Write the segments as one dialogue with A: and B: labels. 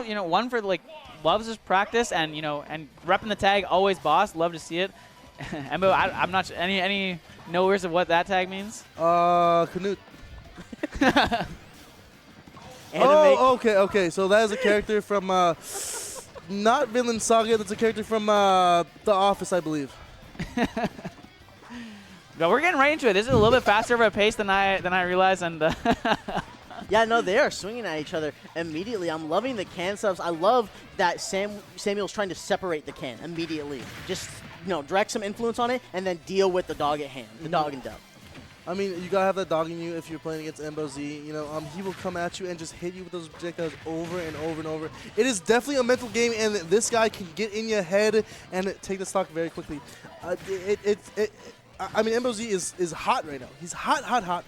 A: one for like loves his practice and and repping the tag always boss. Love to see it. Embo, I'm not any knowers of what that tag means.
B: Canute. Okay. So that is a character from not Vinland Saga. That's a character from The Office, I believe.
A: But we're getting right into it. This is a little bit faster of a pace than I realized, and
C: yeah, no, they are swinging at each other immediately. I'm loving the can subs. I love that Samuel's trying to separate the can immediately. Just direct some influence on it and then deal with the dog at hand, the dog in depth.
B: I mean, you gotta have that dog in you if you're playing against Embo Z. He will come at you and just hit you with those projectiles over and over and over. It is definitely a mental game, and this guy can get in your head and take the stock very quickly. I mean, Embo Z is hot right now. He's hot.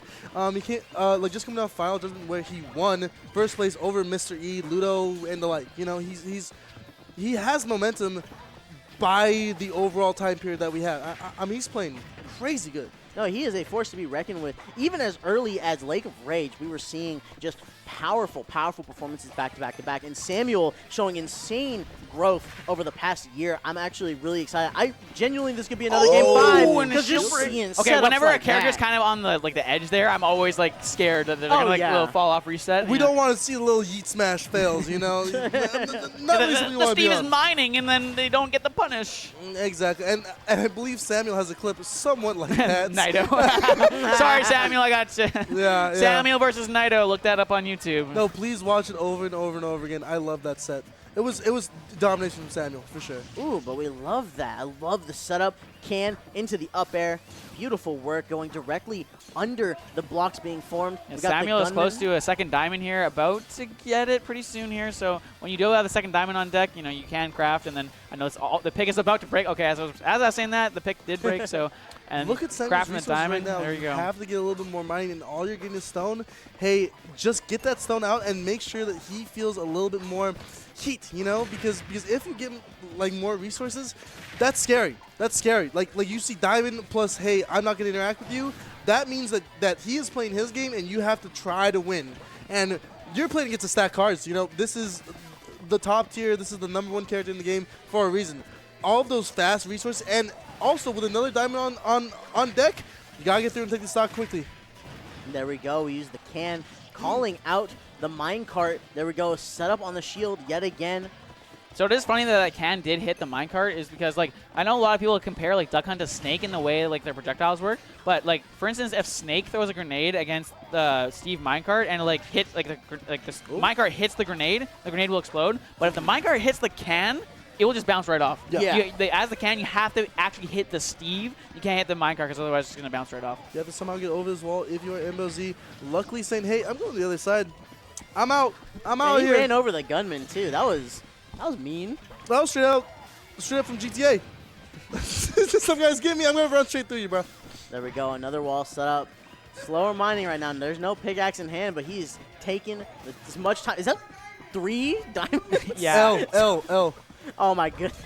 B: He can't just coming off final judgment where he won first place over Mr. E, Ludo, and the like. He has momentum by the overall time period that we have. I mean, he's playing crazy good.
C: No, he is a force to be reckoned with. Even as early as Lake of Rage, we were seeing just powerful performances back to back. And Samuel showing insane growth over the past year. I'm actually really excited. I genuinely, this could be another game 5. Because you're seeing
A: okay, whenever
C: like
A: a character's
C: that.
A: kind of on the edge there, I'm always like scared that they're gonna fall off reset.
B: We don't want to see the little yeet smash fails, Not
A: the Steve is mining and then they don't get the punish.
B: Exactly, and I believe Samuel has a clip somewhat like that.
A: Naito. Sorry, Samuel, I got you.
B: Yeah.
A: Samuel versus Naito. Look that up on YouTube.
B: No, please watch it over and over and over again. I love that set. It was domination from Samuel, for sure.
C: Ooh, but we love that. I love the setup. Can into the up air. Beautiful work going directly under the blocks being formed.
A: Yeah, Samuel is close to a second diamond here, about to get it pretty soon here. So when you do have the second diamond on deck, you can craft. And then I know the pick is about to break. Okay, as I was saying that, the pick did break. So and
B: look at Samuel's
A: crafting the diamond.
B: Right now.
A: There you go.
B: You have to get a little bit more mining, and all you're getting is stone. Hey, just get that stone out and make sure that he feels a little bit more heat, because if you get like more resources, that's scary. That's scary. Like you see diamond plus, hey, I'm not going to interact with you. That means that he is playing his game and you have to try to win. And you're playing against the stack cards. This is the top tier. This is the #1 character in the game for a reason. All of those fast resources, and also with another diamond on deck, you got to get through and take the stock quickly.
C: There we go. We use the can, calling out the minecart. There we go. Set up on the shield yet again.
A: So it is funny that can did hit the minecart is because, I know a lot of people compare, Duck Hunt to Snake in the way, their projectiles work. But, for instance, if Snake throws a grenade against the Steve minecart and, hits, the minecart hits the grenade will explode. But if the minecart hits the can, it will just bounce right off.
C: Yeah.
A: As the can, you have to actually hit the Steve. You can't hit the minecart because otherwise it's going to bounce right off.
B: You have to somehow get over this wall if you're Embo Z. Luckily saying, hey, I'm going to the other side. I'm out. I'm out here.
C: He ran over the gunman, too. That was mean.
B: That was straight up from GTA. Some guys get me, I'm going to run straight through you, bro.
C: There we go. Another wall set up. Slower mining right now. There's no pickaxe in hand, but he's taking as much time. Is that 3 diamonds?
A: Yeah.
B: L.
C: Oh, my goodness.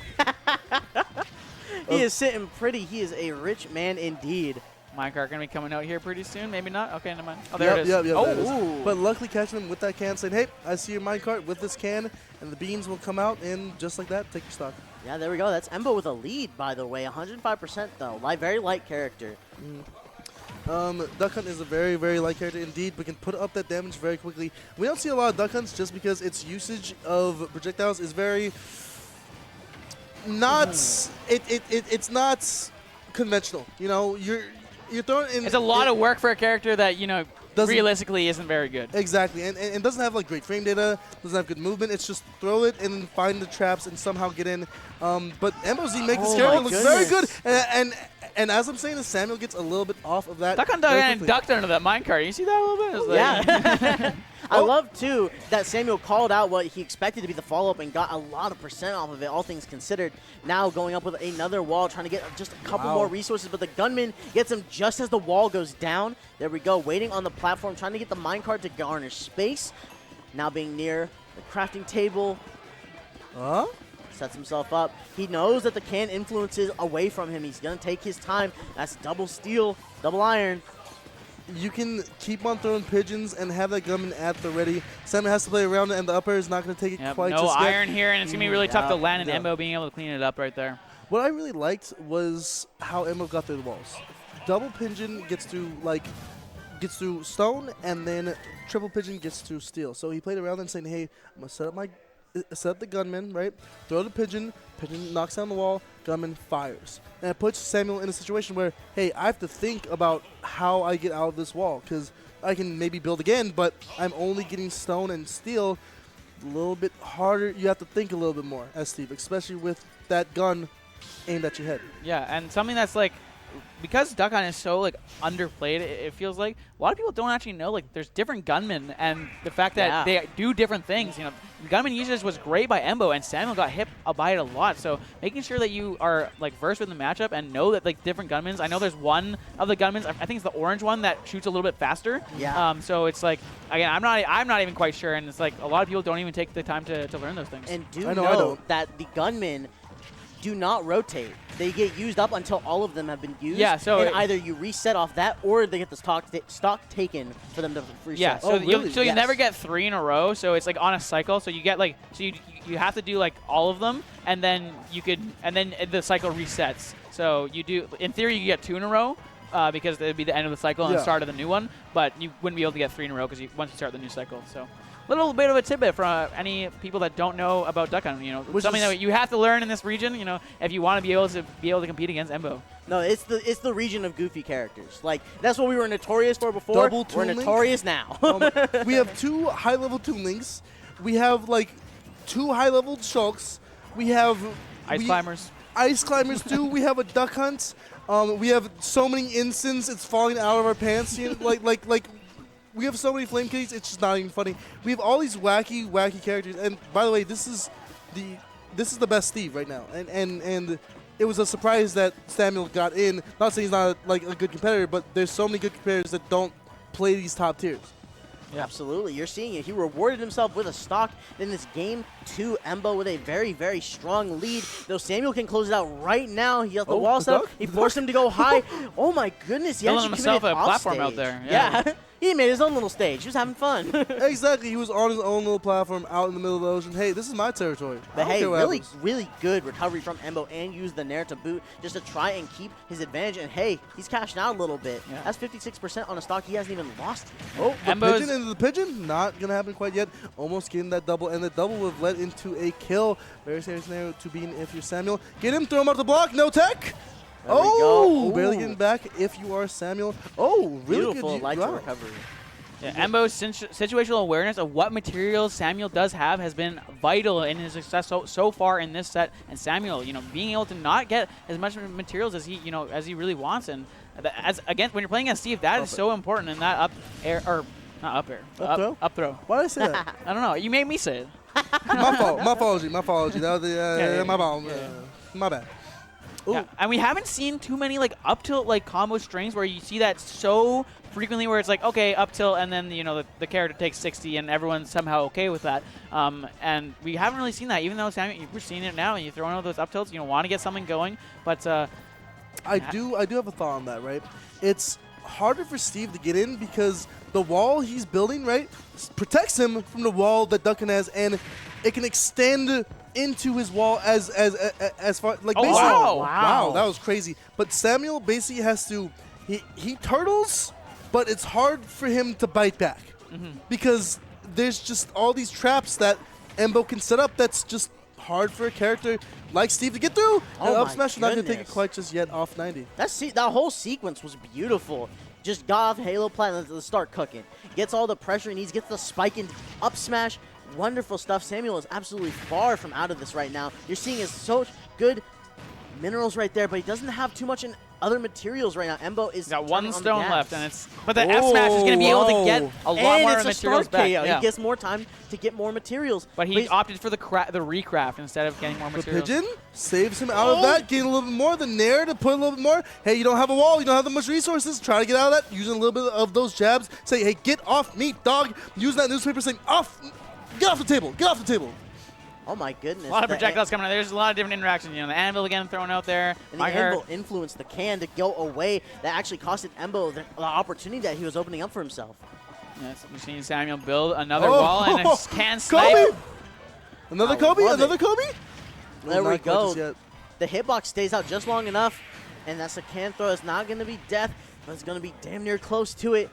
C: He is sitting pretty. He is a rich man indeed.
A: Minecart going to be coming out here pretty soon. Maybe not. Okay, never mind. Oh, there it is.
B: Yep,
A: oh,
B: there it is. But luckily catching him with that can, saying, hey, I see your minecart with this can, and the beans will come out, and just like that, take your stock.
C: Yeah, there we go. That's Embo with a lead, by the way. 105% though. Very light character.
B: Duck Hunt is a very, very light character indeed, but can put up that damage very quickly. We don't see a lot of Duck Hunts just because its usage of projectiles is very not it's not conventional. You're throwing in.
A: It's a lot of work for a character that realistically isn't very good.
B: Exactly, and doesn't have great frame data, doesn't have good movement. It's just throw it and then find the traps and somehow get in. But Embo Z make this character look very good, and as I'm saying, this Samuel gets a little bit off of that.
A: Duck Hunt ducked under that minecart. You see that a little bit?
C: Yeah. I love, too, that Samuel called out what he expected to be the follow-up and got a lot of percent off of it, all things considered. Now going up with another wall, trying to get just a couple more resources, but the gunman gets him just as the wall goes down. There we go, waiting on the platform, trying to get the minecart to garnish space. Now being near the crafting table. Sets himself up. He knows that the can influences away from him. He's going to take his time. That's double steel, double iron.
B: you can keep on throwing pigeons and have that gunman at the ready. Samuel has to play around it, and the upper is not going to take it quite
A: no
B: just yet.
A: iron here, and it's going to be really tough to land, and
B: Yeah.
A: Embo being able to clean it up right there.
B: What I really liked was how Embo got through the walls. Double pigeon gets through stone, and then triple pigeon gets through steel. So he played around and saying, "Hey, I'm gonna set up the gunman, right? Throw the pigeon knocks down the wall, gunman fires." And it puts Samuel in a situation where, hey, I have to think about how I get out of this wall, because I can maybe build again, but I'm only getting stone and steel. A little bit harder. You have to think a little bit more as Steve, especially with that gun aimed at your head.
A: Yeah, and something that's like, because Duck Hunt is so like underplayed, it feels like a lot of people don't actually know like there's different gunmen, and the fact that they do different things. You know, gunman usage was great by Embo, and Samuel got hit by it a lot. So making sure that you are like versed with the matchup and know that like different gunmen. I know there's one of the gunmen, I think it's the orange one, that shoots a little bit faster.
C: Yeah.
A: So it's like, again, I'm not even quite sure, and it's like a lot of people don't even take the time to learn those things.
C: And
B: I know
C: that the gunmen do not rotate. They get used up until all of them have been used.
A: Yeah, so
C: and either you reset off that, or they get the stock taken for them to reset.
A: Yeah, so
B: really?
A: you never get 3 in a row. So it's like on a cycle. So you get like you have to do like all of them, and then the cycle resets. So you do, in theory, you get 2 in a row. Because it would be the end of the cycle and the start of the new one, but you wouldn't be able to get 3 in a row because once you start the new cycle. So, a little bit of a tidbit for any people that don't know about Duck Hunt. You know, something that you have to learn in this region. You know, if you want to be able to compete against Embo.
C: No, it's the region of goofy characters. Like, that's what we were notorious for before.
B: Double
C: We're
B: Toon Link?
C: notorious now.
B: We have 2 high-level Toon Links. We have like 2 high-level Shulks. We have
A: Ice climbers.
B: Ice climbers too. We have a Duck Hunt. We have so many instants, it's falling out of our pants. You know, like we have so many flame kitties, it's just not even funny. We have all these wacky characters. And by the way, this is the best Steve right now. And it was a surprise that Samuel got in. Not saying he's not like a good competitor, but there's so many good competitors that don't play these top tiers.
C: Yeah. Absolutely. You're seeing it. He rewarded himself with a stock in this game 2. Embo with a very, very strong lead. Though Samuel can close it out right now. He got the wall set up. He forced him to go high. Oh, my goodness. He
A: Building
C: actually
A: himself
C: committed
A: a platform
C: off
A: out there.
C: Yeah. He made his own little stage. He was having fun.
B: Exactly. He was on his own little platform out in the middle of the ocean. Hey, this is my territory.
C: But hey, really good recovery from Embo, and used the Nair to boot just to try and keep his advantage. And hey, he's cashing out a little bit.
A: Yeah.
C: That's 56% on a stock he hasn't even lost yet.
B: Oh, the
A: Embo's-
B: pigeon into the pigeon? Not going to happen quite yet. Almost getting that double, and the double would have led into a kill. Very serious scenario to be in if you're Samuel. Get him, throw him off the block, no tech.
C: There we go.
B: Barely
C: Ooh.
B: getting back if you are Samuel. Oh, really
C: Beautiful
B: good.
C: light
B: Wow.
C: recovery.
A: Yeah, Embo's situational awareness of what materials Samuel does have has been vital in his success so far in this set. And Samuel, you know, being able to not get as much materials as he really wants, and when you're playing against Steve, that is so important. And that up air, or not up air, up throw.
B: Why did I say that?
A: I don't know. You made me say it.
B: My fault. My apology. That was my fault. My bad. Ooh.
A: Yeah, and we haven't seen too many like up tilt like combo strings where you see that so frequently, where it's like, okay, up tilt, and then the character takes 60 and everyone's somehow okay with that. And we haven't really seen that, even though Samuel, we're seeing it now, and you throw in all those up tilts, want to get something going, but
B: I do have a thought on that, right? It's harder for Steve to get in because the wall he's building, right, protects him from the wall that Duncan has, and it can extend into his wall as far like.
A: Oh,
B: basically,
A: wow.
B: That was crazy. But Samuel basically has to he turtles, but it's hard for him to bite back because there's just all these traps that Embo can set up. That's just hard for a character like Steve to get through. And up smash is not going to take it quite just yet off 90.
C: That whole sequence was beautiful. Just got off Halo Platinum to start cooking. Gets all the pressure he needs, gets the spike in up smash. Wonderful stuff. Samuel is absolutely far from out of this right now. You're seeing his so good minerals right there, but he doesn't have too much in other materials right now. Embo is
A: got one
C: turning on the
A: stone
C: gas.
A: left, but the F smash is going to be able to get a lot
C: and
A: more
C: it's
A: materials
C: a start
A: back.
C: KO.
A: Yeah.
C: He gets more time to get more materials.
A: But he opted for the recraft instead of getting more
B: The
A: materials.
B: pigeon saves him out of that, getting a little bit more. The Nair to put a little bit more. Hey, you don't have a wall. You don't have that much resources. Try to get out of that using a little bit of those jabs. Say, hey, get off me, dog. Use that newspaper saying, get off the table. Get off the table.
C: Oh my goodness.
A: A lot of projectiles coming out. There's a lot of different interactions. You know, the anvil again thrown out there.
C: And the anvil influenced the can to go away. That actually costed Embo the opportunity that he was opening up for himself.
A: Yes, we've seen Samuel build another wall and a can snipe.
B: Kobe! Another Kobe? Another Kobe?
C: There we go.
B: Yet.
C: The hitbox stays out just long enough, and that's a can throw. It's not going to be death, but it's going to be damn near close to it.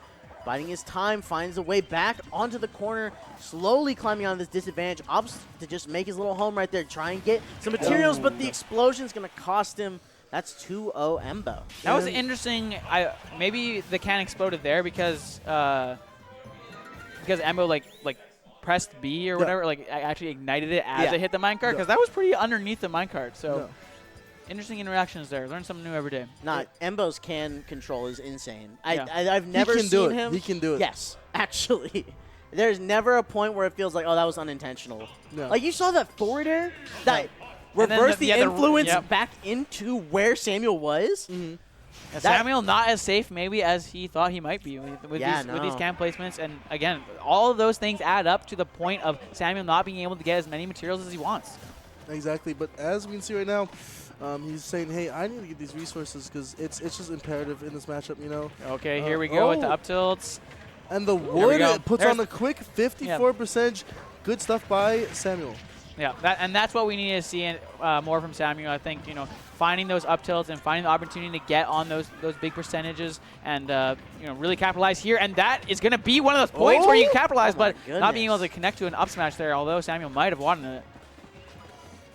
C: Biding his time, finds a way back onto the corner, slowly climbing on this disadvantage, opts to just make his little home right there, try and get some materials, but the explosion's going to cost him. That's 2-0 Embo.
A: That was interesting. Maybe the can exploded there because Embo like pressed B or whatever, like actually ignited it as it hit the minecart, because that was pretty underneath the minecart. So interesting interactions there. Learn something new every day.
C: Embo's can control is insane.
A: Yeah.
C: I've never seen him.
B: He can do it.
C: Yes, actually. There's never a point where it feels like, oh, that was unintentional.
B: No.
C: Like, you saw that forward air that reversed the influence back into where Samuel was.
B: Mm-hmm.
A: Samuel not as safe maybe as he thought he might be with these can placements. And again, all of those things add up to the point of Samuel not being able to get as many materials as he wants.
B: Exactly. But as we can see right now, he's saying, hey, I need to get these resources because it's just imperative in this matchup, you know.
A: Okay, here we go with the up tilts.
B: And the wood puts on a quick 54%. Good stuff by Samuel.
A: Yeah, that's what we need to see more from Samuel. I think, you know, finding those up tilts and finding the opportunity to get on those big percentages and you know, really capitalize here. And that is going to be one of those points where you capitalize, but not being able to connect to an up smash there. Although Samuel might have wanted it.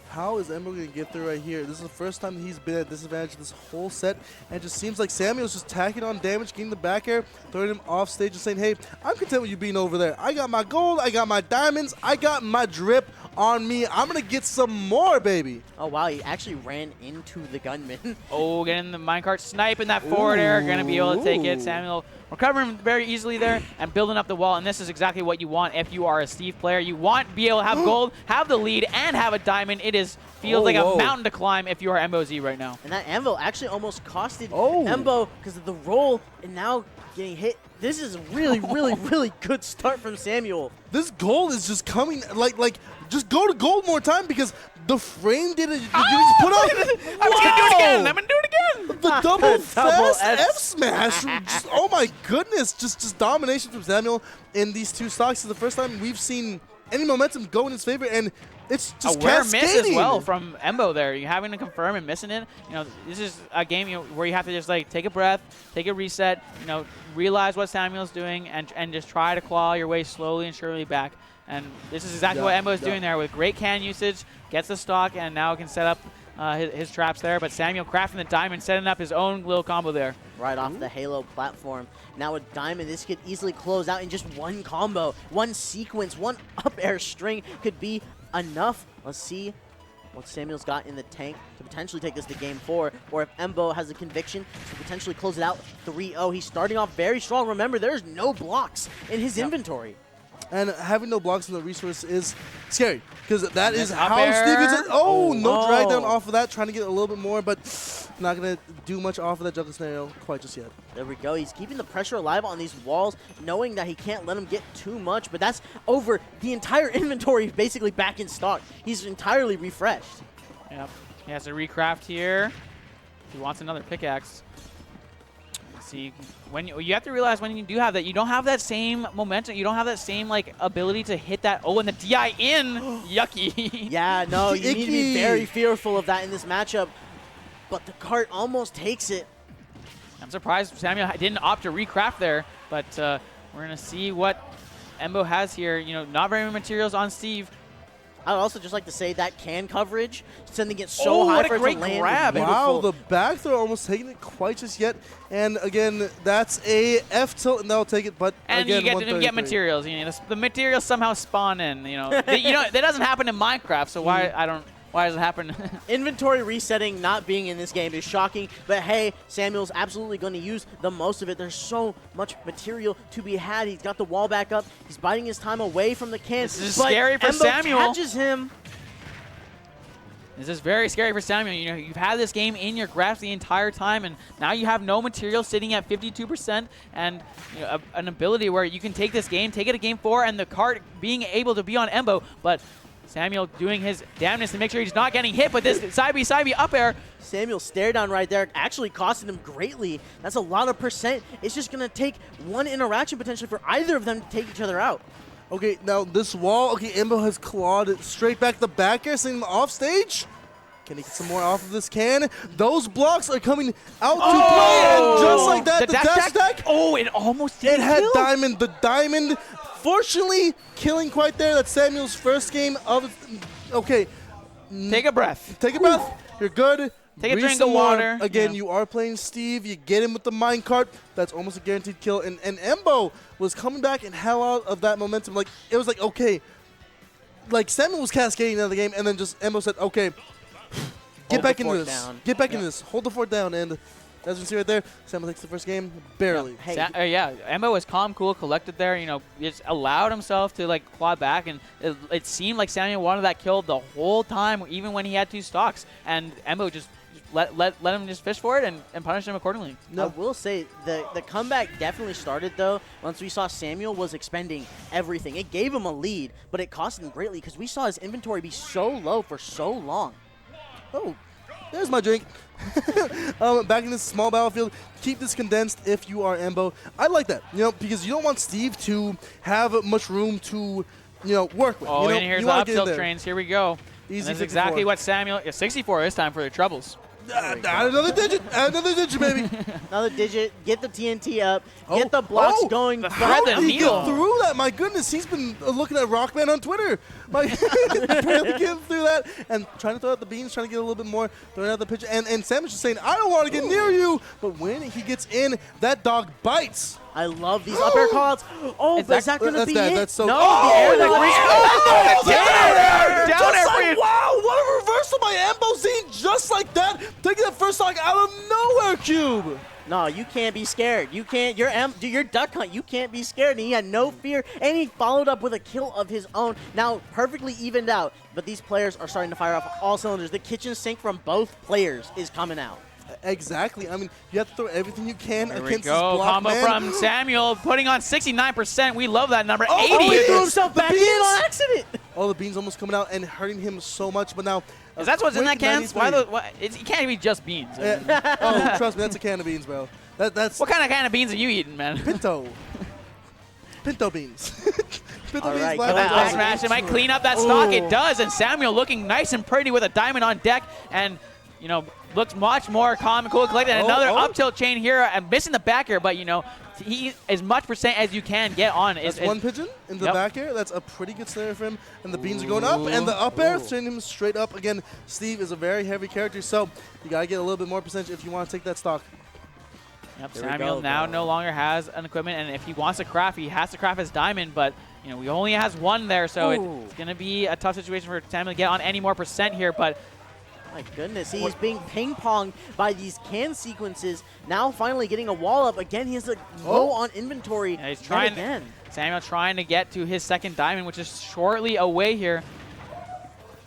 B: How is Embo going to get through right here? This is the first time he's been at disadvantage this whole set, and it just seems like Samuel's just tacking on damage, getting the back air, throwing him off stage and saying, hey, I'm content with you being over there. I got my gold, I got my diamonds, I got my drip on me. I'm going to get some more, baby.
C: Oh, wow, he actually ran into the gunman.
A: Oh, getting the minecart snipe in that forward air, going to be able to take it. Samuel recovering very easily there and building up the wall, and this is exactly what you want if you are a Steve player. You want to be able to have gold, have the lead, and have a diamond. It feels like a mountain to climb if you are Embo Z right now.
C: And that anvil actually almost costed Embo because of the roll and now getting hit. This is a really, really, really good start from Samuel.
B: This gold is just coming, like just go to gold more time because the frame didn't put out.
A: I'm going to do it again. I'm going to do it again.
B: The double fast F smash. Just, oh my goodness. Just domination from Samuel in these two stocks. This is the first time we've seen any momentum go in his favor, and it's just
A: cascading. Miss as well from Embo there. You having to confirm and missing it. You know, this is a game where you have to just like take a breath, take a reset, you know, realize what Samuel's doing and just try to claw your way slowly and surely back. And this is exactly what Embo is doing there with great can usage, gets the stock, and now can set up his traps there. But Samuel crafting the diamond, setting up his own little combo there.
C: Right off the Halo platform. Now with diamond, this could easily close out in just one combo. One sequence, one up air string could be enough. Let's see what Samuel's got in the tank to potentially take this to game 4, or if Embo has a conviction to potentially close it out 3-0. He's starting off very strong. Remember, there's no blocks in his inventory. And
B: having no blocks in the resource is scary because that is how Steve gets it. Oh, no drag down off of that, trying to get a little bit more, but not going to do much off of that juggle scenario quite just yet.
C: There we go. He's keeping the pressure alive on these walls, knowing that he can't let him get too much, but that's over the entire inventory basically back in stock. He's entirely refreshed.
A: Yep. He has to recraft here. He wants another pickaxe. See, when you have to realize when you do have that, you don't have that same momentum. You don't have that same like ability to hit that. Oh, and the DI in, yucky.
C: Yeah, no, you need to be very fearful of that in this matchup. But the cart almost takes it.
A: I'm surprised Samuel didn't opt to recraft there, but we're gonna see what Embo has here. You know, not very many materials on Steve.
C: I would also just like to say that can coverage, sending it so high for it to land.
A: Grab.
B: Wow, the back throw almost taking it quite just yet. And again, that's a F tilt, and that'll take it. But
A: and
B: again,
A: you get materials. You know, the materials somehow spawn in. You know, that doesn't happen in Minecraft. So why Why does it happen?
C: Inventory resetting not being in this game is shocking, but hey, Samuel's absolutely going to use the most of it. There's so much material to be had. He's got the wall back up. He's biding his time away from the can.
A: This is scary for Samuel.
C: Catches him.
A: This is very scary for Samuel. You know, you've had this game in your grasp the entire time, and now you have no material sitting at 52%, and you know, an ability where you can take this game, take it to game 4, and the cart being able to be on Embo, but Samuel doing his damnness to make sure he's not getting hit, but this side B up air.
C: Samuel stare down right there, actually costing him greatly. That's a lot of percent. It's just going to take one interaction potentially for either of them to take each other out.
B: Okay, now this wall, okay, Embo has clawed it straight back the back air, sending him off stage. Can he get some more off of this can? Those blocks are coming out to play, and just like that, the dash attack.
A: Oh, it almost did.
B: It had Diamond. The Diamond, fortunately, killing quite there. That's Samuel's first game of. Okay.
A: Take a breath.
B: Take a breath. You're good.
A: Take a
B: Breathe
A: drink
B: some
A: of
B: more.
A: water.
B: Again, you are playing Steve. You get him with the minecart. That's almost a guaranteed kill. And Embo was coming back and hell out of that momentum. Like, it was like, okay. Like, Samuel was cascading out of the game, and then just Embo said, okay, get back into this. Get back into this. Hold the fort down. And as you can see right there, Samuel takes the first game. Barely.
C: Hey,
A: yeah, Embo was calm, cool, collected there. You know, just allowed himself to, like, claw back. And it seemed like Samuel wanted that kill the whole time, even when he had 2 stocks. And Embo just let him just fish for it and punish him accordingly.
C: I will say the comeback definitely started, though, once we saw Samuel was expending everything. It gave him a lead, but it cost him greatly because we saw his inventory be so low for so long.
B: Oh, there's my drink. Back in this small battlefield, keep this condensed if you are Embo. I like that, you know, because you don't want Steve to have much room to, you know, work with.
A: Oh,
B: you know,
A: and here's the up tilt trains. Here we go.
B: Easy.
A: And that's exactly what Samuel. 64 this time for the troubles.
B: Add another digit. Add another digit, baby.
C: Another digit. Get the TNT up. Get the blocks going.
B: How did he get through that? My goodness, he's been looking at Rockman on Twitter. Barely getting through that and trying to throw out the beans, trying to get a little bit more, throwing out the pitch. And Samuel's just saying, I don't want to get near you. But when he gets in, that dog bites.
C: I love these up air calls. Oh, is that going to be it?
B: That's so
C: no,
B: the
C: air
B: down air for you. Wow, what a reversal by Embo Z, just like that. Taking that first stock out of nowhere, Cube.
C: No, you can't be scared. You can't. Your duck hunt. You can't be scared. And he had no fear, and he followed up with a kill of his own. Now perfectly evened out, but these players are starting to fire off all cylinders. The kitchen sink from both players is coming out.
B: Exactly. I mean, you have to throw everything you can
A: against
B: this block,
A: combo from Samuel, putting on 69%. We love that number. 80.
C: He threw himself back in on accident.
B: Oh, the beans almost coming out and hurting him so much, but now.
A: Is that what's in that can? It can't be just beans.
B: Oh, trust me, that's a can of beans, bro. That's.
A: What kind of can of beans are you eating, man?
B: Pinto. Pinto beans. Pinto
C: All
B: beans.
C: right,
A: I'll smash. It might clean up that stock. It does, and Samuel looking nice and pretty with a diamond on deck, and you know looks much more calm and cool, collected. Another up tilt chain here, and missing the back air, but you know. He as much percent as you can get on.
B: That's one pigeon in the back air. That's a pretty good snare for him. And the beans are going up, and the up air sending him straight up. Again, Steve is a very heavy character, so you got to get a little bit more percentage if you want to take that stock.
A: Yep, Samuel now no longer has an equipment, and if he wants to craft, he has to craft his diamond, but you know, he only has one there, so it's going to be a tough situation for Samuel to get on any more percent here, but
C: my goodness, he's being ping-ponged by these can sequences. Now finally getting a wall up. Again, he has a low on inventory.
A: Yeah, he's trying again. Samuel trying to get to his second diamond, which is shortly away here.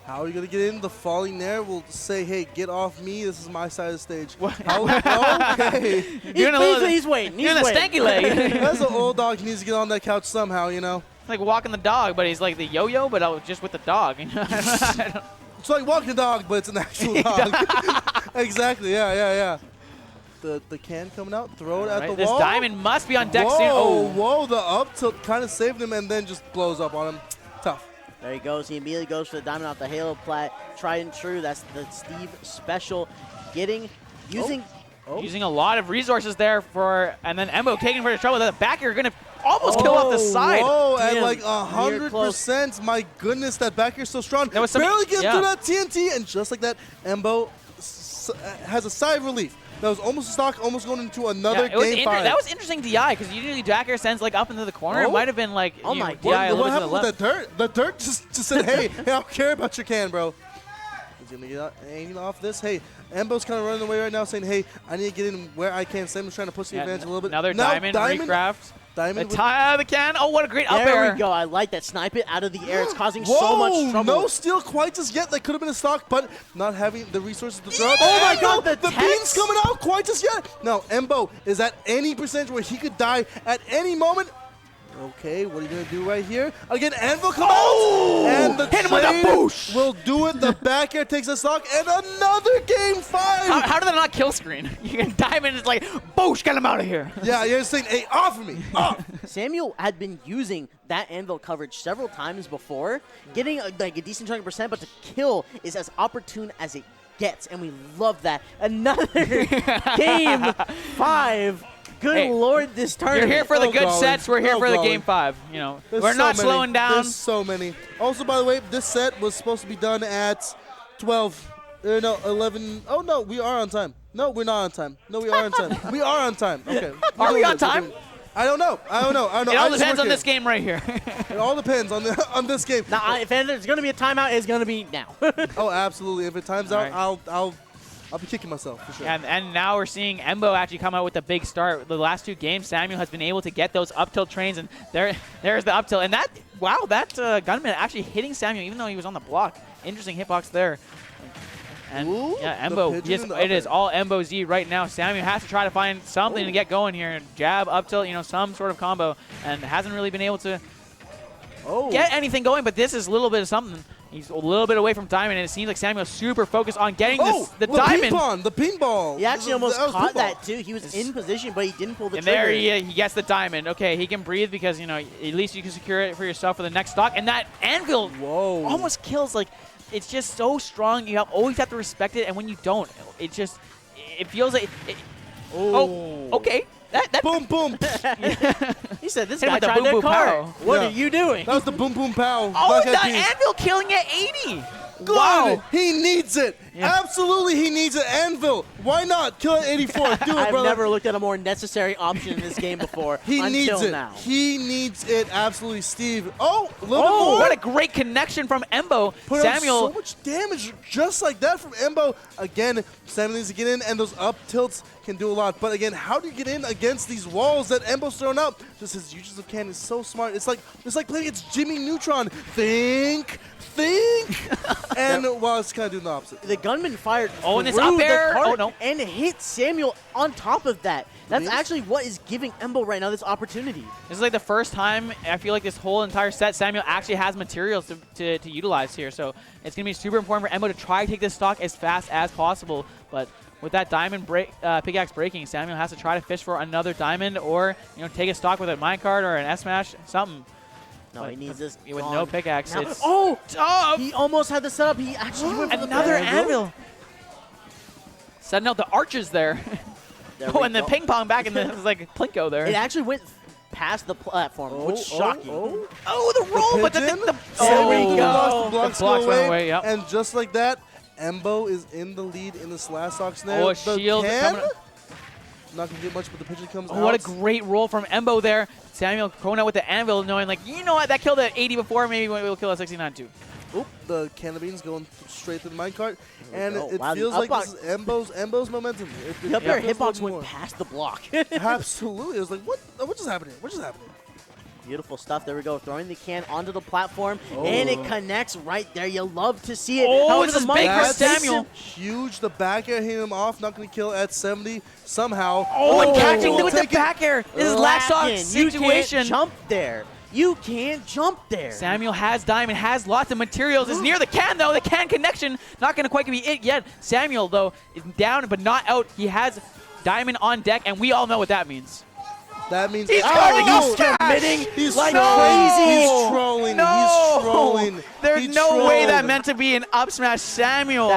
B: How are you going to get in? The falling there will say, hey, get off me. This is my side of the stage. Okay.
C: He's waiting. He's
A: doing a stanky leg.
B: That's an old dog. He needs to get on that couch somehow, you know?
A: Like walking the dog, but he's like the yo-yo, but just with the dog. You know?
B: It's like walking a dog, but it's an actual dog. Exactly, yeah. The can coming out, throw it at the wall.
A: This diamond must be on deck soon.
B: Whoa, the up tilt kind of saved him and then just blows up on him. Tough.
C: There he goes. He immediately goes for the diamond off the Halo plat. Tried and true. That's the Steve special. Using
A: a lot of resources there and then Embo taking for the trouble. The back air going to almost kill off the side.
B: Whoa, at like 100%. My goodness, that back air's so strong.
A: There was
B: barely getting through that TNT, and just like that, Embo has a sigh of relief. That was almost a stock, almost going into another game 5.
A: That was interesting DI, because usually back air sends like up into the corner. It might have been like
C: DI
B: what happened with that dirt? The dirt just said, hey, I don't care about your can, bro. He's going to get aiming off this. Hey, Embo's kind of running away right now, saying, hey, I need to get in where I can. Sam's trying to push the advantage a little bit.
A: Another diamond recraft.
B: Diamond
A: the can. Oh, what a great up air.
C: There we go. I like that. Snipe it out of the air. It's causing so much trouble.
B: No steal quite just yet. That could have been a stock, but not having the resources to throw.
C: Oh my God,
B: the beans coming out quite just yet. No, Embo is at any percentage where he could die at any moment. Okay, what are you going to do right here? Again, Anvil come
A: Oh!
B: out, and the
A: Hit him with a
B: trade
A: boosh!
B: will do it. The back air takes a stock, and another game 5!
A: How did that not kill screen? You can Diamond is like, boosh, get him out of here.
B: Yeah, you're saying, hey, off of me, off!
C: Samuel had been using that anvil coverage several times before, getting a decent chunk of percent, but to kill is as opportune as it gets, and we love that. Another game 5. Good
A: Hey,
C: lord, this tournament.
A: You're here for the good
B: golly.
A: sets. We're here
B: Oh,
A: for the
B: golly.
A: game 5. You know,
B: There's
A: we're
B: so
A: not
B: many.
A: slowing down.
B: There's so many. Also, by the way, this set was supposed to be done at 12. No, 11. Oh, no, we are on time. No, we're not on time. No, we are on time. We are on time. Okay.
A: Are we on time?
B: I don't know. I don't know.
A: It all depends on this game right here.
B: It all depends on this game.
C: Now, if there's going to be a timeout, it's going to be now.
B: Oh, absolutely. If it times out,
A: All right.
B: I'll be kicking myself for sure.
A: And now we're seeing Embo actually come out with a big start. The last 2 games, Samuel has been able to get those up tilt trains, and there's the up tilt. And that, wow, that gunman actually hitting Samuel even though he was on the block. Interesting hitbox there. And
B: Ooh,
A: yeah,
B: the
A: Embo,
B: pigeon
A: yes,
B: in the
A: it is
B: upper.
A: all Embo Z right now. Samuel has to try to find something to get going here. Jab, up tilt, some sort of combo, and hasn't really been able to get anything going, but this is a little bit of something. He's a little bit away from Diamond, and it seems like Samuel's super focused on getting the Diamond.
B: The ping ball.
C: He actually almost
B: was
C: caught
B: pinball.
C: that, too. He was in position, but he didn't pull the
A: And
C: trigger.
A: there he gets the Diamond. Okay, he can breathe because, at least you can secure it for yourself for the next stock. And that Anvil almost kills. Like, it's just so strong. You always have to respect it, and when you don't, it feels like oh, okay. That
B: Boom, boom.
C: He said, this
A: Hit him
C: guy
A: with the
C: tried
A: boom,
C: to
A: boom,
C: cart.
A: pow.
C: What
B: Yeah.
C: are you doing?
B: That was the boom, boom, pow.
A: Oh,
B: Black
A: the
B: Eyed Peas.
A: Anvil killing at 80.
B: Good.
A: Wow.
B: He needs it.
A: Yeah.
B: Absolutely, he needs it. Anvil. Why not? Kill at 84. Do it,
C: I've
B: brother.
C: never looked at a more necessary option in this game before
B: He
C: until
B: needs it.
C: now.
B: He needs it. Absolutely, Steve. Oh, a little bit
A: Oh,
B: more.
A: what a great connection from Embo.
B: Put out
A: Samuel.
B: so much damage just like that from Embo. Again, Samuel needs to get in, and those up tilts can do a lot. But again, how do you get in against these walls that Embo's thrown up? Just his uses of can is so smart. It's like playing against Jimmy Neutron. Think. And well, it's kind of doing the opposite.
C: The gunman fired
A: Oh, and this
C: through
A: up
C: the
A: air.
C: cart
A: Oh, no.
C: and hit Samuel on top of that. That's
B: Yes.
C: actually what is giving Embo right now this opportunity.
A: This is like the first time I feel like this whole entire set Samuel actually has materials to utilize here. So it's going to be super important for Embo to try to take this stock as fast as possible. But with that diamond pickaxe breaking, Samuel has to try to fish for another diamond or take a stock with a minecart or an S-Smash, something.
C: No,
A: But
C: he needs this
A: with
C: gone.
A: no pickaxe.
C: Now-
A: It's
C: oh!
A: tough.
C: He almost had the setup. He actually went for the
A: Another
C: back.
A: anvil. Setting out the arches there.
C: There
A: Oh,
C: we
A: and the
C: go.
A: ping pong back, and it was like Plinko there.
C: It actually went past the platform, which is shocking.
A: Oh, the roll, but
B: pigeon.
A: the
C: There we
A: oh.
C: go.
B: The blocks
A: The blocks
B: go
A: went
B: away,
A: away, yep.
B: and just like that, Embo is in the lead in this last stock snare.
A: Oh, a
B: The
A: shield
B: can,
A: coming.
B: not gonna get much, but the pigeon comes out.
A: Oh, what a great roll from Embo there. Samuel going out with the anvil, knowing like, you know what, that killed at 80 before, maybe we'll kill at 69 too.
B: Oop, the can of beans going straight through the minecart, and
C: go.
B: it
C: Wow, the
B: feels like
C: up
B: this is Embo's momentum. It
C: The up air
B: feels a
C: hitbox
B: little
C: went
B: more.
C: past the block.
B: Absolutely, it was like, what just happened here? What just happened here?
C: Beautiful stuff. There we go. Throwing the can onto the platform, and it connects right there. You love to see it.
A: Oh,
C: However,
A: it's
C: the
A: his
C: monk
A: big for
C: takes
A: Samuel.
C: it.
B: Huge. The back air hitting him off. Not going to kill at 70 somehow.
A: Oh, and catching with the
B: take it.
A: back air. This is last stock
C: Lacking. You
A: situation.
C: can't jump there. You can't jump there.
A: Samuel has diamond, has lots of materials, is near the can though, the can connection, not gonna quite be it yet. Samuel though, is down but not out. He has diamond on deck, and we all know what that means.
B: That means
A: He's
C: committing
B: He's
C: like
B: trolling.
C: crazy.
B: He's trolling.
A: No!
B: He's trolling.
A: There's
B: He
A: no way that
B: trolled.
A: meant to be an up smash, Samuel.